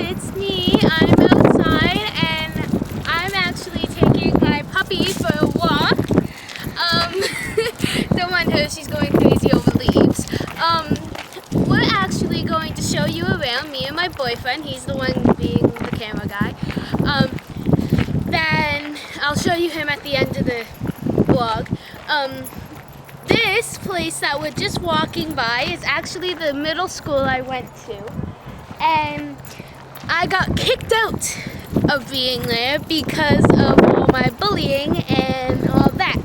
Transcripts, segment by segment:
it's me. I'm outside and I'm actually taking my puppy for a walk. Don't mind her, she's going crazy over leaves. We're actually going to show you around, me and my boyfriend. He's the one being the camera guy. Then I'll show you him at the end of the vlog. This place that we're just walking by is actually the middle school I went to. And I got kicked out of being there because of all my bullying and all that.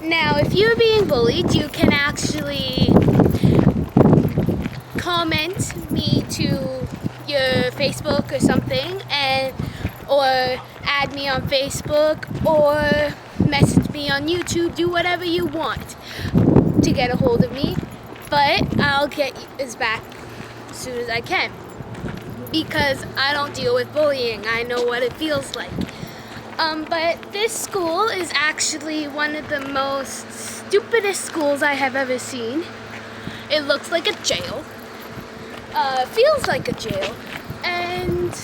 Now, if you're being bullied, you can actually comment me to your Facebook or something, or add me on Facebook, or message me on YouTube. Do whatever you want to get a hold of me, but I'll get his back as soon as I can, because I don't deal with bullying. I know what it feels like. But this school is actually one of the most stupidest schools I have ever seen. It looks like a jail. Feels like a jail. And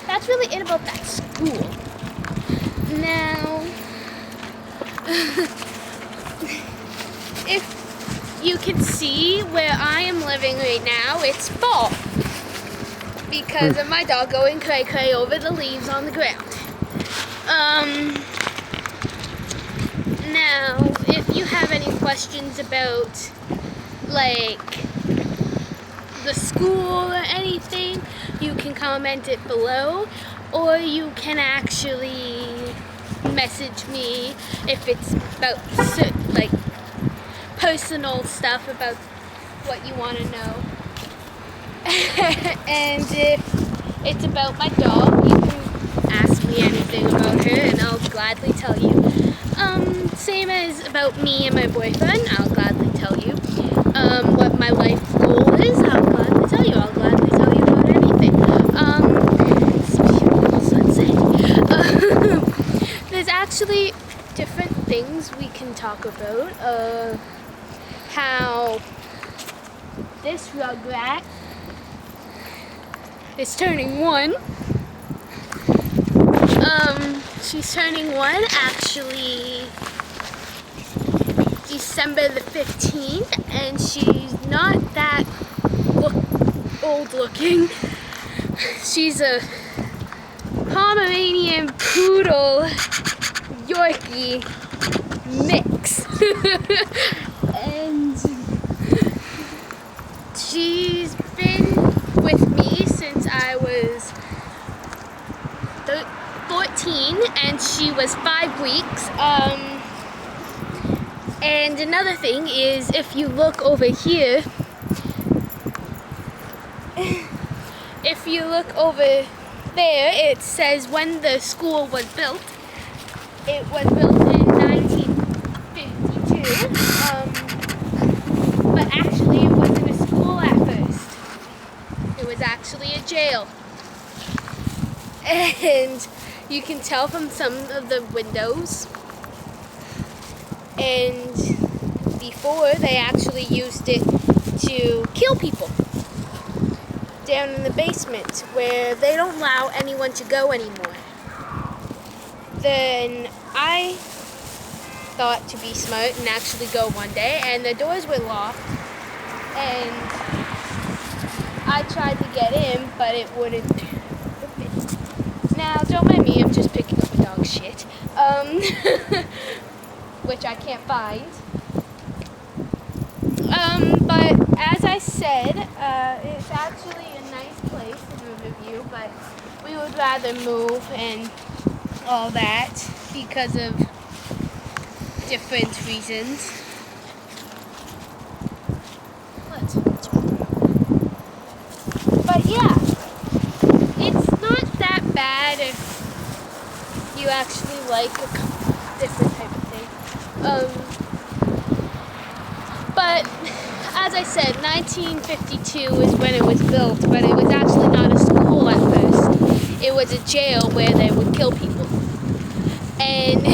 that's really it about that school. Now, if you can see where I am living right now, it's fall because of my dog going cray-cray over the leaves on the ground. Now, if you have any questions about, like, the school or anything, you can comment it below, or you can actually message me if it's about, like, personal stuff about what you want to know. And if it's about my dog, you can ask me anything about her and I'll gladly tell you. Same as about me and my boyfriend, I'll gladly tell you. What my life goal is, I'll gladly tell you. I'll gladly tell you about anything. There's actually different things we can talk about. How this rugrat is turning 1. She's turning 1 actually December the 15th, and she's not that old looking. She's a Pomeranian Poodle Yorkie mix. And she's been with me since I was 14, and she was 5 weeks. And another thing is, if you look over here, if you look over there, it says when the school was built. It was built in 1952. But actually, it wasn't a school at first. It was actually a jail. And you can tell from some of the windows. And before, they actually used it to kill people down in the basement, where they don't allow anyone to go anymore. Then I thought to be smart and actually go one day, and the doors were locked, and I tried to get in, but it wouldn't open. Now, don't mind me, I'm just picking up a dog's shit, which I can't find. But as I said, it's actually a nice place in Riverview, but we would rather move and all that because of different reasons. But yeah, it's not that bad if you actually like a different type of thing. But as I said, 1952 is when it was built, but it was actually not a school at first. It was a jail where they would kill people. And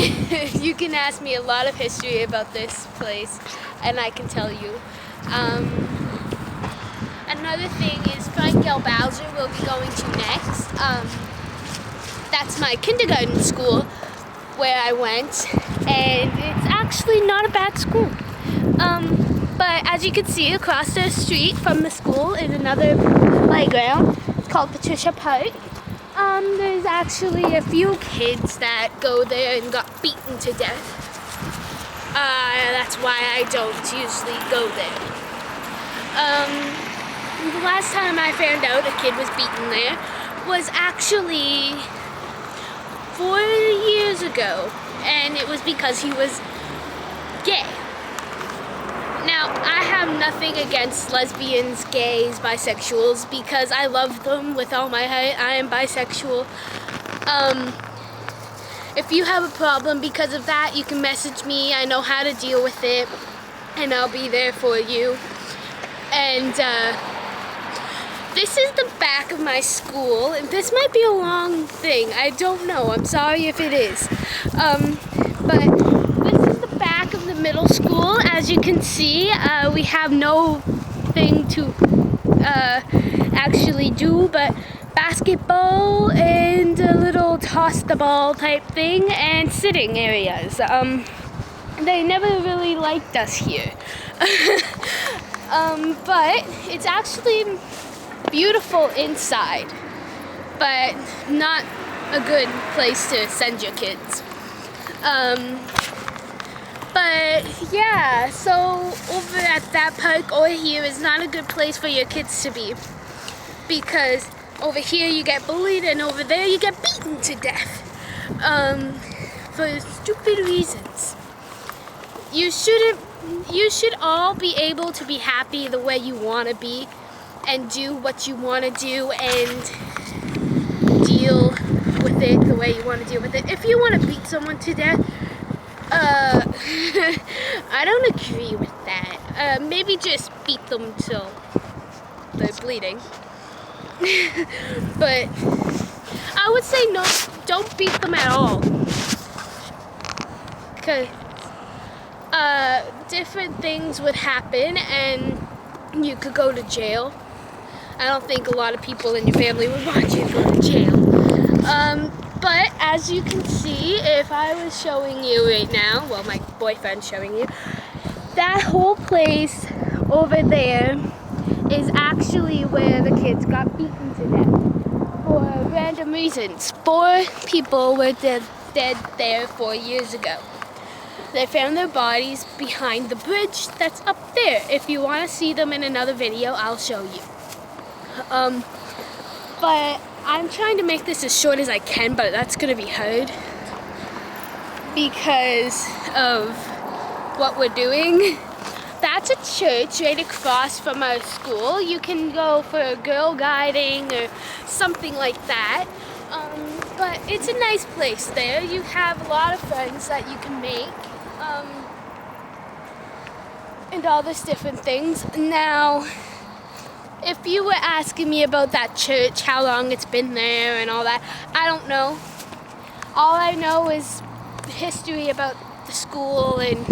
you can ask me a lot of history about this place, and I can tell you. another thing is Frank L. Bowser will be going to next. That's my kindergarten school where I went, and it's actually not a bad school. But as you can see, across the street from the school is another playground. It's called Patricia Park. There's actually a few kids that go there and got beaten to death. That's why I don't usually go there. The last time I found out a kid was beaten there was actually 4 years ago, and it was because he was gay. Now, I have nothing against lesbians, gays, bisexuals, because I love them with all my heart. I am bisexual. If you have a problem because of that, you can message me. I know how to deal with it, and I'll be there for you. And this is the back of my school, and this might be a long thing. I don't know. I'm sorry if it is. But this is the back of the middle school. As you can see, we have no thing to actually do but basketball and a little toss the ball type thing and sitting areas. They never really liked us here. But it's actually beautiful inside, but not a good place to send your kids. But yeah, so over at that park over here is not a good place for your kids to be, because over here you get bullied and over there you get beaten to death for stupid reasons. You should all be able to be happy the way you want to be and do what you want to do and deal with it the way you want to deal with it. If you want to beat someone to death, I don't agree with that. Maybe just beat them till they're bleeding. But I would say no, don't beat them at all. Because different things would happen and you could go to jail. I don't think a lot of people in your family would want you to go to jail. But as you can see, if I was showing you right now, well, my boyfriend's showing you, that whole place over there is actually where the kids got beaten to death for random reasons. 4 people were dead there 4 years ago. They found their bodies behind the bridge that's up there. If you want to see them in another video, I'll show you. But I'm trying to make this as short as I can, but that's going to be hard because of what we're doing. That's a church right across from our school. You can go for girl guiding or something like that. But it's a nice place there. You have a lot of friends that you can make. And all these different things. Now, if you were asking me about that church, how long it's been there and all that, I don't know. All I know is history about the school and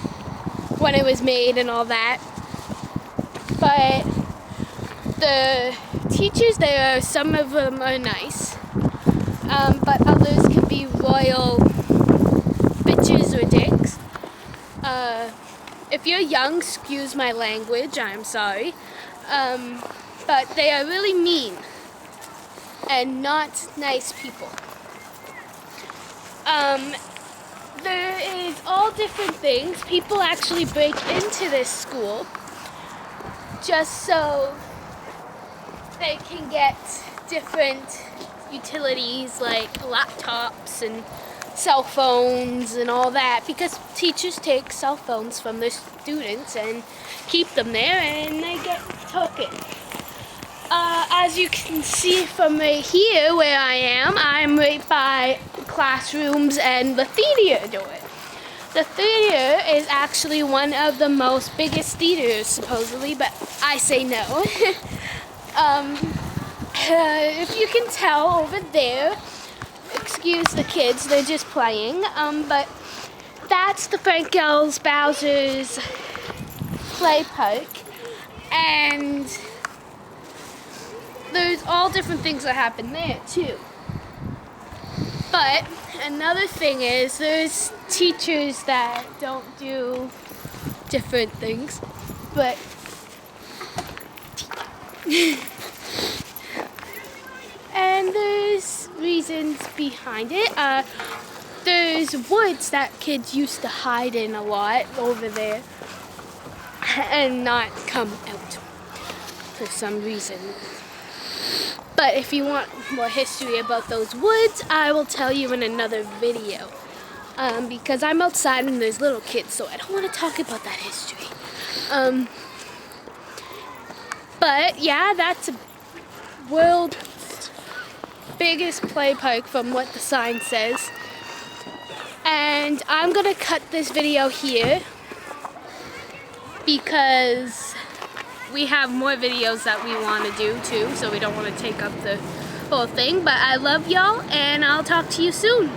when it was made and all that. But the teachers there, some of them are nice, but others can be royal bitches or dicks. If you're young, excuse my language, I'm sorry. But they are really mean and not nice people. There is all different things. People actually break into this school just so they can get different utilities like laptops and cell phones and all that, because teachers take cell phones from their students and keep them there and they get taken. As you can see from right here where I'm right by classrooms and the theater door. The theater is actually one of the most biggest theaters supposedly, but I say no. If you can tell over there, excuse the kids, they're just playing, but that's the Frank L. Bowser's play park, and all different things that happen there too. But another thing is there's teachers that don't do different things, but and there's reasons behind it. There's woods that kids used to hide in a lot over there and not come out for some reason. But if you want more history about those woods, I will tell you in another video. Because I'm outside and there's little kids, so I don't want to talk about that history. But yeah, that's a world's biggest play park from what the sign says. And I'm gonna cut this video here because we have more videos that we want to do too, so we don't want to take up the whole thing. But I love y'all, and I'll talk to you soon.